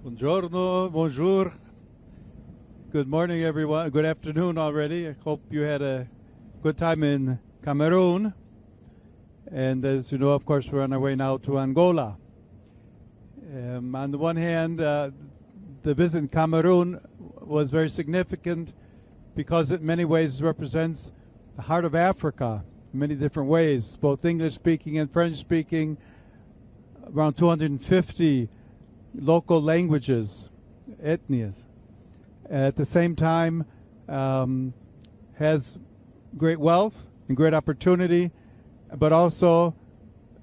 Buongiorno, bonjour. Good morning, everyone. Good afternoon already. I hope you had a good time in Cameroon. And as you know, of course, we're on our way now to Angola. On the one hand, the visit in Cameroon was very significant because it in many ways represents the heart of Africa in many different ways, both English-speaking and French-speaking, around 250 local languages, ethnies. At the same time, has great wealth and great opportunity, but also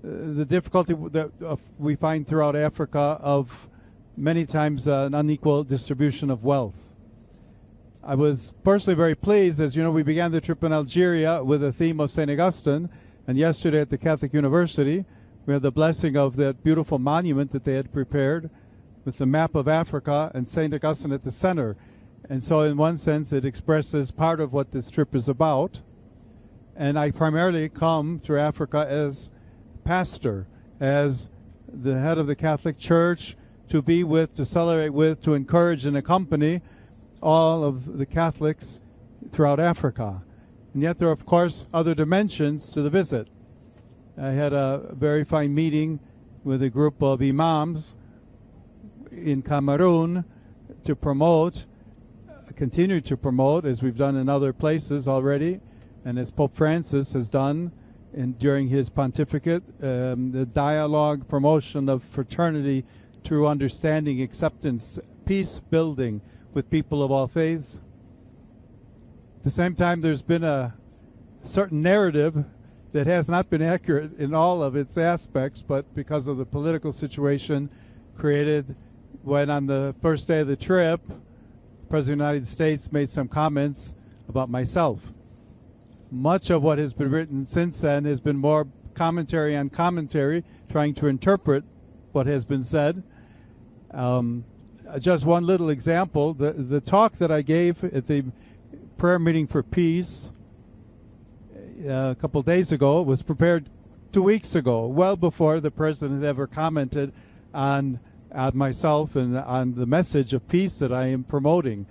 the difficulty that we find throughout Africa of many times an unequal distribution of wealth. I was personally very pleased. As you know, we began the trip in Algeria with a theme of St. Augustine, and yesterday at the Catholic University, we had the blessing of that beautiful monument that they had prepared with the map of Africa and St. Augustine at the center. And so in one sense, it expresses part of what this trip is about. And I primarily come to Africa as pastor, as the head of the Catholic Church, to be with, to celebrate with, to encourage and accompany all of the Catholics throughout Africa. And yet there are, of course, other dimensions to the visit. I had a very fine meeting with a group of imams in Cameroon to promote, continue to promote, as we've done in other places already, and as Pope Francis has done during his pontificate, the dialogue, promotion of fraternity through understanding, acceptance, peace building with people of all faiths. At the same time, there's been a certain narrative that has not been accurate in all of its aspects, but because of the political situation created when on the first day of the trip, the President of the United States made some comments about myself. Much of what has been written since then has been more commentary on commentary, trying to interpret what has been said. Just one little example, the talk that I gave at the prayer meeting for peace a couple of days ago was prepared 2 weeks ago, well before the President had ever commented on myself and on the message of peace that I am promoting.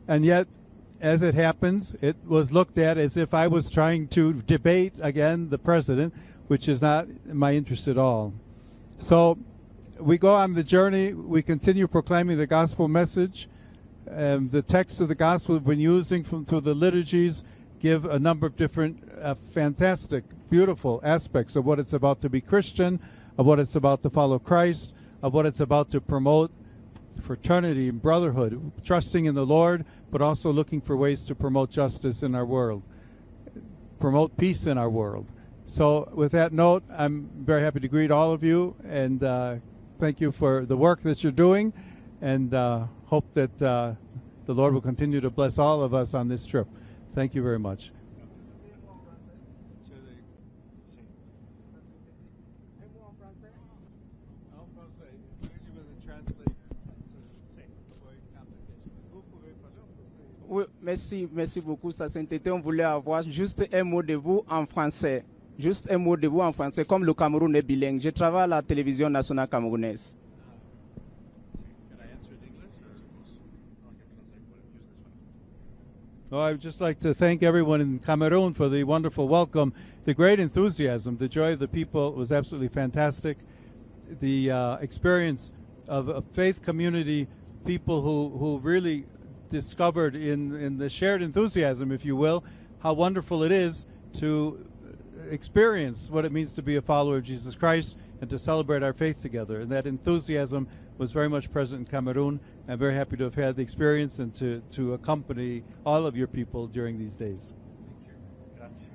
And yet, as it happens, it was looked at as if I was trying to debate again the President, which is not my interest at all. So we go on the journey, we continue proclaiming the gospel message. The texts of the gospel we've been using through the liturgies give a number of different fantastic, beautiful aspects of what it's about to be Christian, of what it's about to follow Christ, of what it's about to promote fraternity and brotherhood, trusting in the Lord, but also looking for ways to promote justice in our world, promote peace in our world. So with that note, I'm very happy to greet all of you, and thank you for the work that you're doing, and hope that the Lord will continue to bless all of us on this trip. Thank you very much. Oui, merci beaucoup, Sa Sainteté. On voulait avoir juste un mot de vous en français. Juste un mot de vous en français, comme le Cameroun est bilingue. Je travaille à la télévision nationale camerounaise. Can I answer in English? Well, I would just like to thank everyone in Cameroon for the wonderful welcome, the great enthusiasm, the joy of the people was absolutely fantastic. The experience of a faith community, people who really discovered in the shared enthusiasm, if you will, how wonderful it is to experience what it means to be a follower of Jesus Christ and to celebrate our faith together. And that enthusiasm was very much present in Cameroon. I'm very happy to have had the experience and to accompany all of your people during these days. Thank you. Grazie.